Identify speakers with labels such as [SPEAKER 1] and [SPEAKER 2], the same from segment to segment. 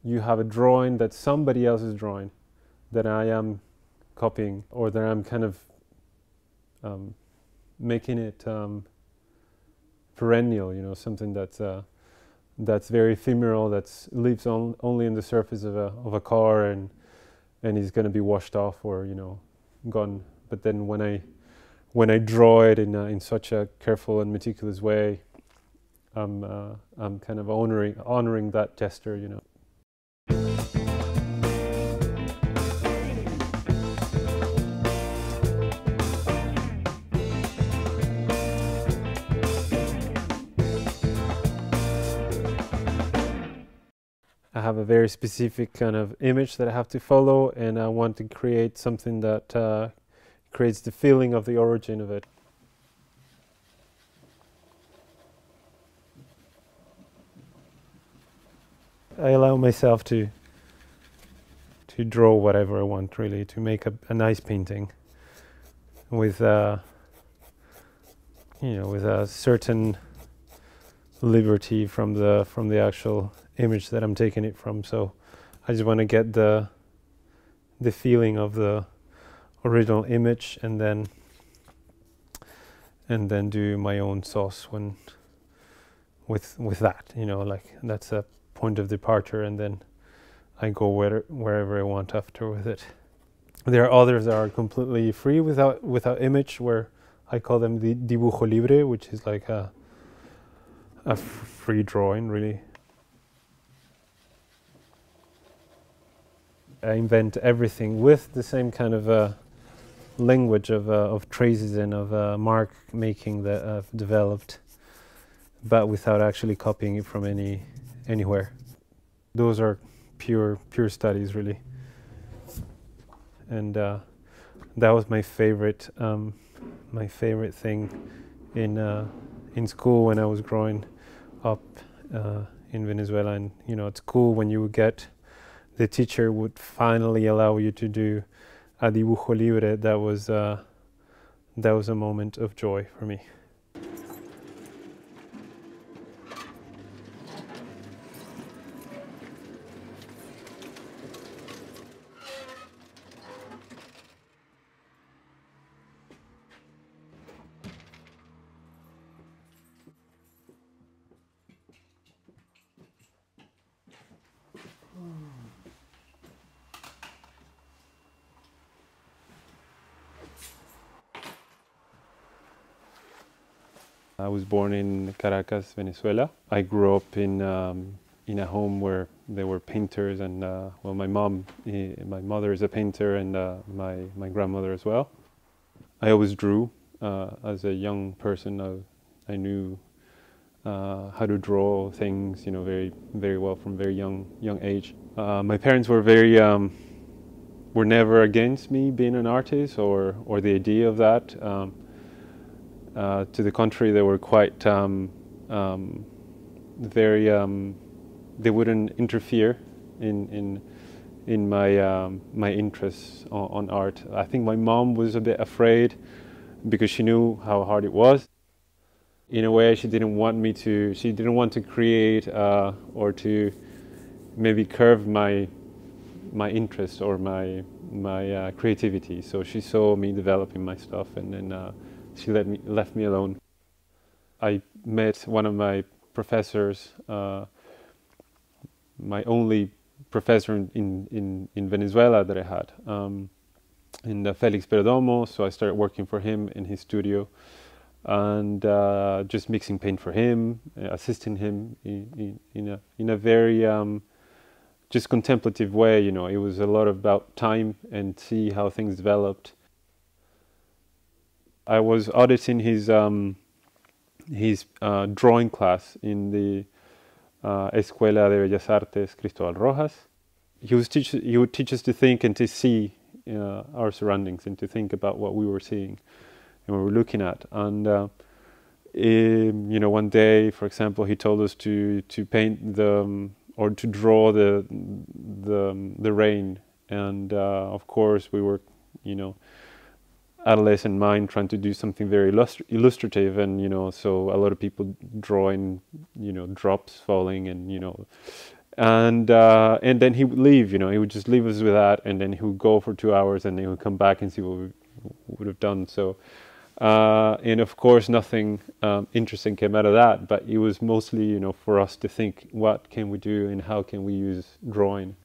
[SPEAKER 1] you have a drawing that somebody else is drawing, that I am copying, or that I'm kind of making it perennial, you know, something that's very ephemeral, that lives only in the surface of a car, and is going to be washed off or, you know, gone. But then when I draw it in such a careful and meticulous way, I'm kind of honoring that gesture, you know. I have a very specific kind of image that I have to follow, and I want to create something that creates the feeling of the origin of it. I allow myself to draw whatever I want, really, to make a nice painting with you know, with a certain liberty from the actual image that I'm taking it from. So I just want to get the feeling of the original image, and then do my own sauce with that, you know, like that's a point of departure, and then I go wherever I want after with it. There are others that are completely free without image, where I call them the dibujo libre, which is like a free drawing, really. I invent everything with the same kind of language of traces and of mark making that I've developed, but without actually copying it from anywhere. Those are pure studies, really. And that was my favorite thing in school when I was growing up in Venezuela. And you know, at school, when you would get, the teacher would finally allow you to do a dibujo libre, that was a moment of joy for me. I was born in Caracas, Venezuela. I grew up in a home where there were painters, and well, my mother is a painter, and my grandmother as well. I always drew as a young person. I knew how to draw things, you know, very well from very young age. My parents were were never against me being an artist or the idea of that. To the contrary, they were quite they wouldn't interfere in my interests on art. I think my mom was a bit afraid because she knew how hard it was. In a way, she didn't want to create or to maybe curve my interest or my creativity. So she saw me developing my stuff, and then she left me alone. I met one of my professors, my only professor in Venezuela that I had, in Felix Perdomo. So I started working for him in his studio, and just mixing paint for him, assisting him in a very just contemplative way. You know, it was a lot about time and see how things developed. I was auditing his drawing class in the Escuela de Bellas Artes Cristóbal Rojas. He would teach us to think and to see our surroundings, and to think about what we were seeing and we were looking at. And you know, one day, for example, he told us to paint or to draw the rain, and of course we were, you know, adolescent mind trying to do something very illustrative, and you know, so a lot of people drawing, you know, drops falling, and you know, And then he would leave. You know, he would just leave us with that, and then he would go for 2 hours, and then he would come back and see what we would have done. So, and of course, nothing interesting came out of that. But it was mostly, you know, for us to think, what can we do and how can we use drawing.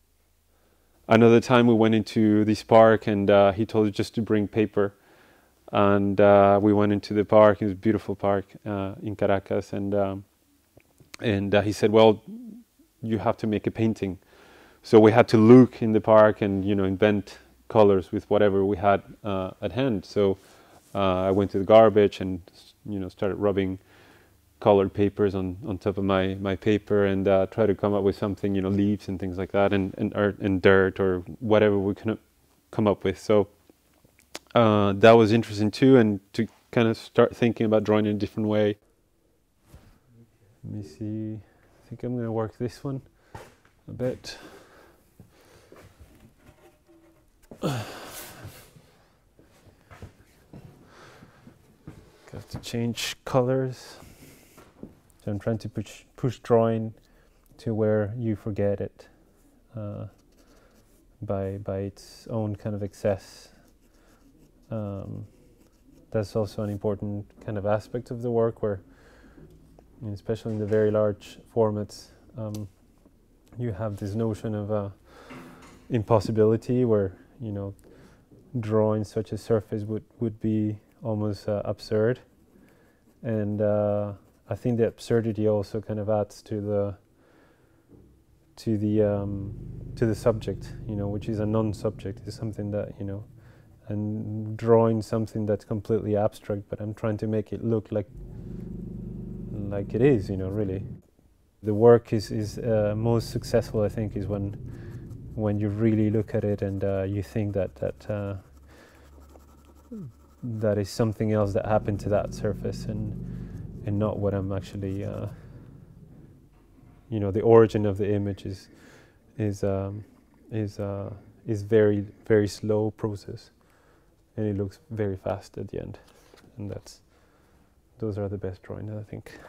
[SPEAKER 1] Another time we went into this park, and he told us just to bring paper. And we went into the park. It was a beautiful park in Caracas, and he said, "Well, you have to make a painting." So we had to look in the park and, you know, invent colors with whatever we had at hand. So I went to the garbage and, you know, started rubbing colored papers on top of my paper, and try to come up with something, you know, leaves and things like that, and dirt or whatever we could come up with. So that was interesting too, and to kind of start thinking about drawing in a different way. Let me see. I think I'm going to work this one a bit. Got to change colors. So I'm trying to push drawing to where you forget it by its own kind of excess. That's also an important kind of aspect of the work, where, especially in the very large formats, you have this notion of impossibility, where, you know, drawing such a surface would be almost absurd, and I think the absurdity also kind of adds to the subject, you know, which is a non-subject, is something that, you know, and drawing something that's completely abstract, but I'm trying to make it look like it is, you know, really. The work is most successful, I think, is when you really look at it and you think that is something else that happened to that surface, and not what I'm actually, you know, the origin of the image is very, very slow process, and it looks very fast at the end, and those are the best drawings, I think.